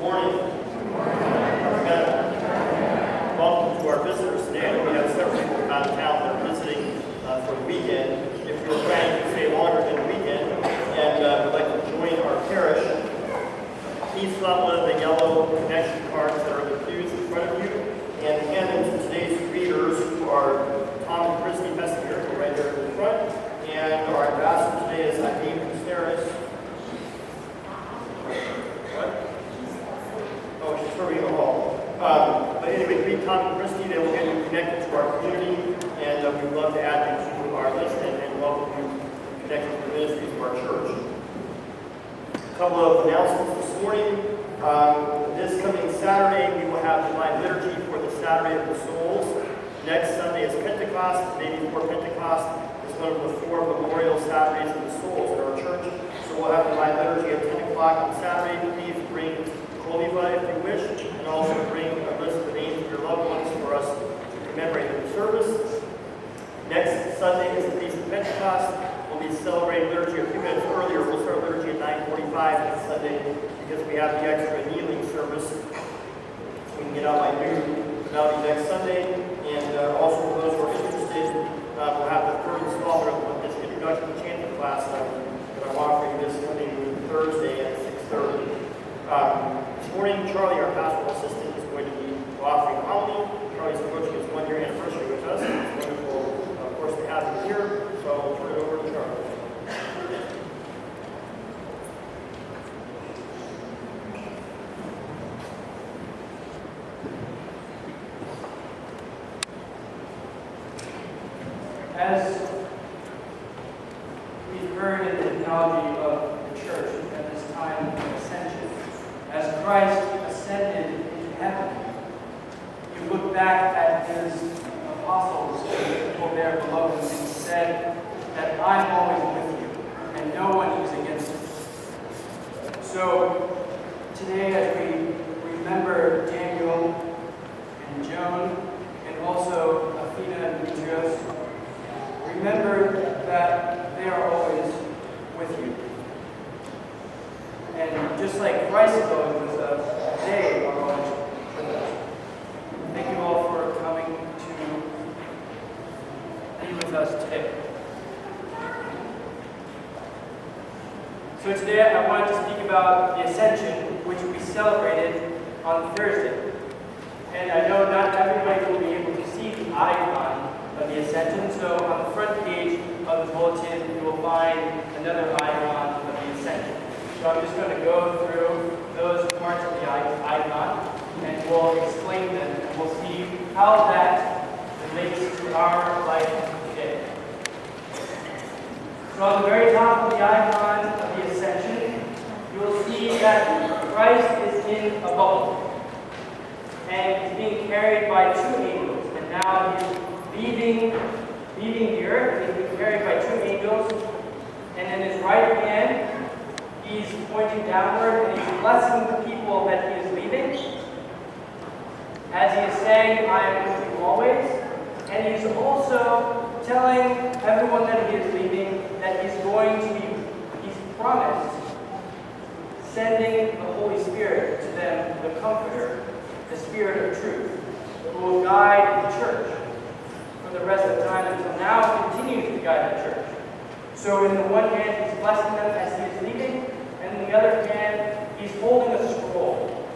morning. Welcome to our visitors today. We have several people out of town that are visiting for the weekend. If you're planning to stay longer than the weekend and would like to join our parish, please fill out one of the yellow connection cards that are in the pews in front of you and hand them to today's readers, who are Tom and Christy Messenger, who are right there in the front, and our ambassador today is David Caceres. Oh, she's serving in the hall. But anyway, greet Tom and Christy. They will get you connected to our community, and we'd love to add you to our list and welcome you connected to the ministries of our church. A couple of announcements this morning. This coming Saturday, we will have Divine Liturgy for the Saturday of the Souls. Next Sunday is Pentecost. The day before Pentecost is one of the 4 memorial Saturdays of the Souls in our church. So we'll have Divine Liturgy at 10 o'clock on Saturday. Please bring Oliva if you wish, and also bring a list of the names of your loved ones for us to commemorate the service. Next Sunday is the Feast of Pentecost. We'll be celebrating liturgy a few minutes earlier. We'll start liturgy at 9:45 next Sunday because we have the extra kneeling service, so we can get out by noon. But that'll be next Sunday. And also for those who are interested, we'll have the third installment of this introduction to chanting class that I'm offering this coming Thursday at 6:30. This morning, Charlie, our pastoral assistant, is going to be offering a homily. Charlie's approaching his 1-year anniversary with us. It's wonderful, of course, to have him here. So I'll turn it over to Charlie. As we've heard in the theology of the church at this time of Ascension, as Christ ascended into heaven, you look back at his apostles and people there below him and said that I'm always with you and no one is against you. So today, as we remember Daniel and Joan and also Athena and Demetrios, remember that they are always with you. And just like Christ is always with us, they are always with us. Thank you all for coming to be with us today. So today I wanted to speak about the Ascension, which we celebrated on Thursday. And I know not everybody will be able to see the icon of the Ascension, so on the front page of the bulletin you will find another icon of the Ascension. So I'm just going to go through those parts of the icon and we'll explain them and we'll see how that relates to our life today. So on the very top of the icon of the Ascension, you will see that Christ is in a bubble and he's being carried by 2 angels, and now he's leaving the earth. He's being carried by 2 angels, and in his right hand he's pointing downward and he's blessing the people that he is leaving. As he is saying, I am with you always. And he's also telling everyone that he is leaving that he's promised sending the Holy Spirit to them, the Comforter, the Spirit of truth, who will guide the church for the rest of time until now, continues to guide the church. So in the one hand, he's blessing them as he is leaving, and in the other hand, he's holding a scroll.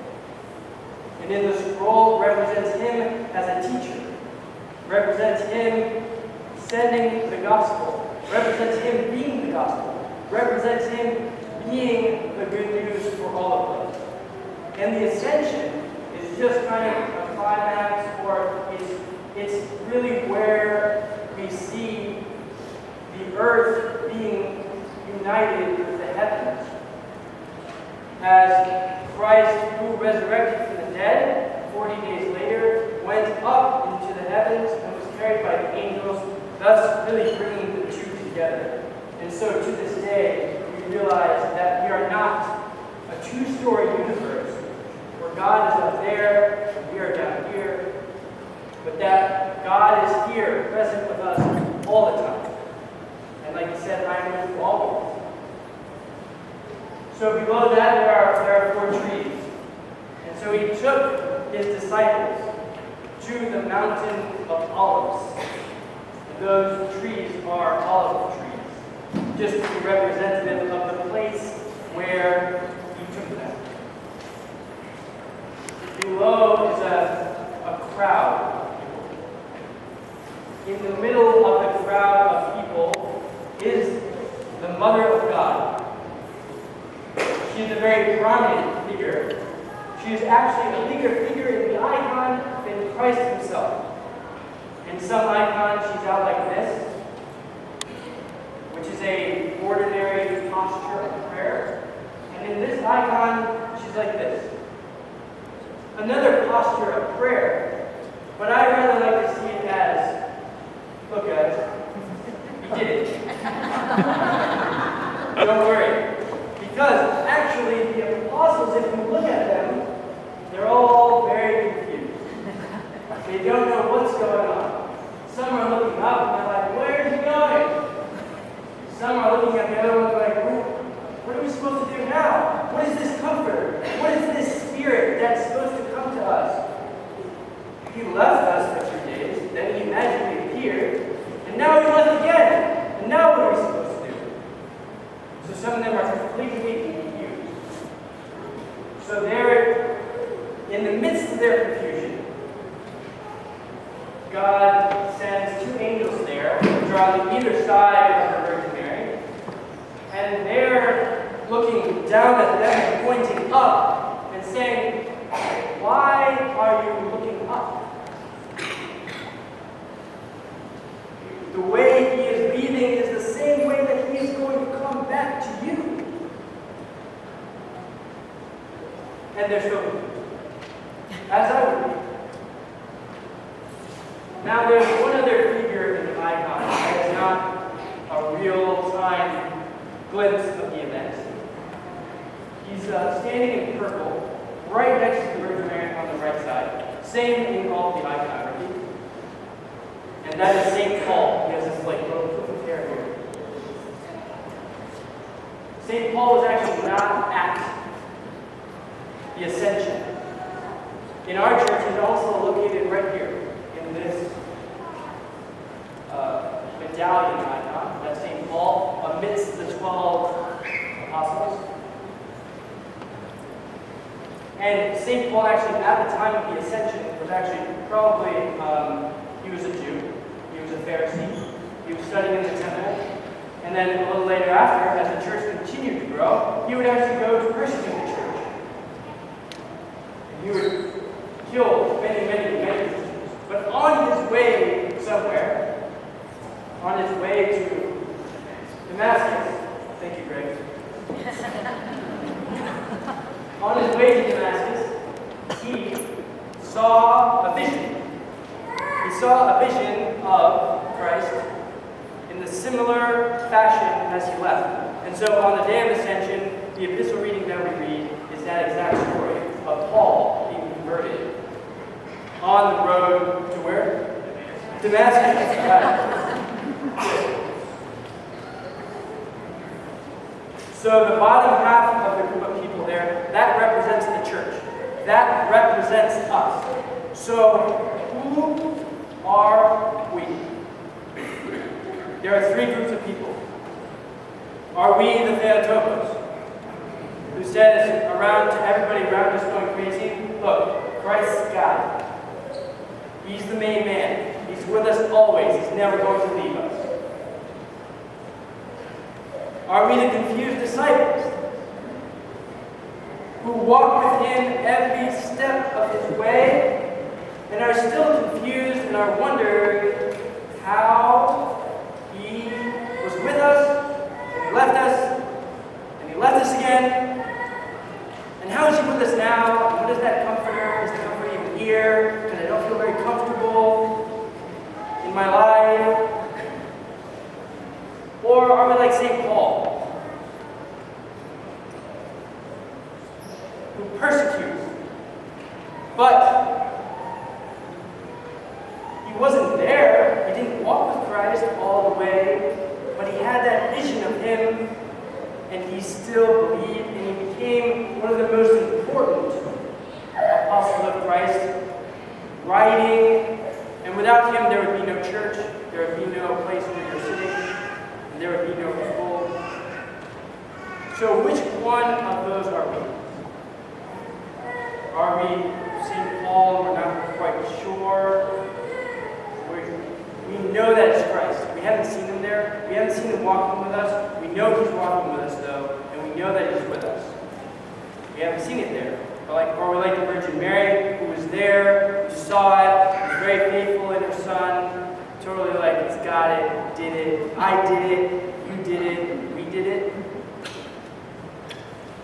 And in the scroll represents him as a teacher, represents him sending the gospel, represents him being the gospel, represents him being the good news for all of us. And the Ascension is just kind of a climax, or it's really where we see the earth being united with the heavens. As Christ, who resurrected from the dead 40 days later, went up into the heavens and was carried by the angels, thus really bringing the 2 together. And so to this day, we realize that we are not a 2-story universe where God is up there and we are down here, but that God is here, present with us all the time. And like he said, I am with you always. So below that, there are 4 trees. to the mountain of olives. And those trees are olive trees, just to be representative of the place where he took them. Below is a crowd. In the middle of the crowd of people is the Mother of God. She is a very prominent figure. She is actually a bigger figure in the icon than Christ himself. In some icons, she's out like this, which is an ordinary posture of prayer. And in this icon, she's like this. Another posture of prayer, but I rather like to see it as, look guys, he did it. Don't worry. Because actually the apostles, if you look at them, they're all very confused. They don't know what's going on. Some are looking up and they're like, where is he going? Some are looking at the other one like, what are we supposed to do now? What is this comfort? What is this spirit that's supposed to come to us? He left us for 2 days, then he magically appeared, and now he left again. And now what are we supposed to do? So some of them are completely confused. So they're in the midst of their confusion. God sends 2 angels there, which are on either side of the Virgin Mary, and they're looking down at them and pointing up and saying, why are you looking up? The way he is leaving is the same way that he is going to come back to you. And they're so confused, as I would be. Now there's one other figure in the icon that is not a real-time glimpse of the event. He's standing in purple, right next to the Virgin Mary on the right side. Same in all the iconography. And that is St. Paul. He has this like little clip of hair here. St. Paul was actually not at the Ascension. In our church, he's also located right here in this medallion icon. That's St. Paul amidst the 12 apostles. And St. Paul actually, at the time of the Ascension, was actually probably, he was a Jew. He was a Pharisee. He was studying in the temple. And then a little later after, as the church continued to grow, he would actually go to persecute the church. And he would kill many Christians. But on his way somewhere, on his way to Damascus, thank you, Greg. On his way to Damascus, he saw a vision. He saw a vision of Christ in the similar fashion as he left. And so on the day of Ascension, the epistle reading that we read is that exact story of Paul being converted on the road to where? Damascus. So the bottom half of the group of people there, that represents the church. That represents us. So who are we? There are 3 groups of people. Are we the Theotokos, who says around to everybody around us going crazy, look, Christ's God. He's the main man. He's with us always. He's never going to leave us. Are we the confused disciples who walk with him every step of his way and are still confused and are wondering how he was with us and he left us and he left us again, and how is he with us now? And what is that comforter? Is the comforter even here? Because I don't feel very comfortable in my life. Or are we like St. Paul, who persecutes, but he wasn't there, he didn't walk with Christ all the way, but he had that vision of him, and he still believed, and he became one of the most important apostles of Christ, writing we St. Paul? We're not quite sure. We know that it's Christ. We haven't seen him there. We haven't seen him walking with us. We know he's walking with us, though, and we know that he's with us. We haven't seen it there. Or we like the Virgin Mary, who was there, who saw it, was very faithful in her Son, totally like, it's got it, did it, I did it, you did it, we did it.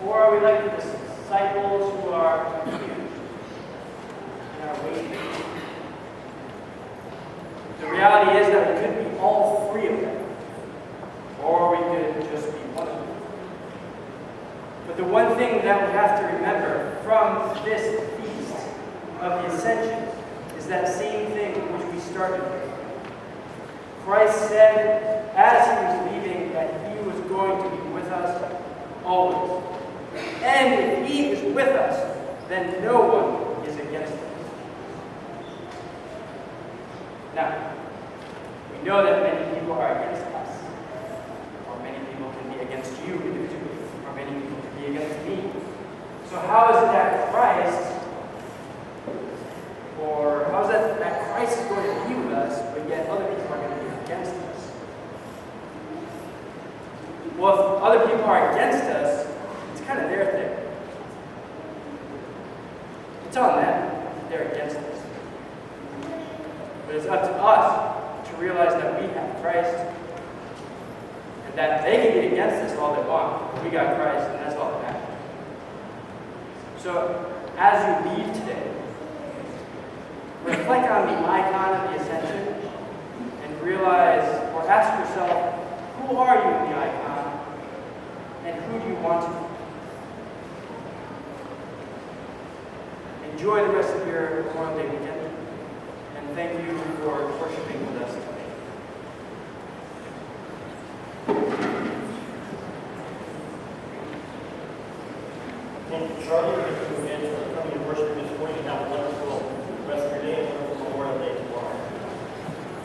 Or are we like the disciples who are confused and are waiting? The reality is that we could be all three of them, or we could just be one of them. But the one thing that we have to remember from this feast of the Ascension is that same thing which we started with. Christ said, as he was leaving, that he was going to be with us always. And if he is with us, then no one is against us. Now, we know that many people are against us, or many people can be against you individually, or many people can be against me. So how is it that Christ, or how is it that Christ is going to be with us, but yet other people are going to be against us? Well, if other people are against us, it's kind of their thing. It's on them. They're against us. But it's up to us to realize that we have Christ, and that they can be against us all they want. We got Christ, and that's all that matters. So, as you leave today, reflect on the icon of the Ascension, and realize, or ask yourself, who are you in the icon, and who do you want to be? Enjoy the rest of your Memorial Day weekend, and thank you for worshiping with us today. Thank you, Charlie. Thank you again for coming and worshiping this morning. Have a wonderful rest of your day and a wonderful Memorial Day tomorrow.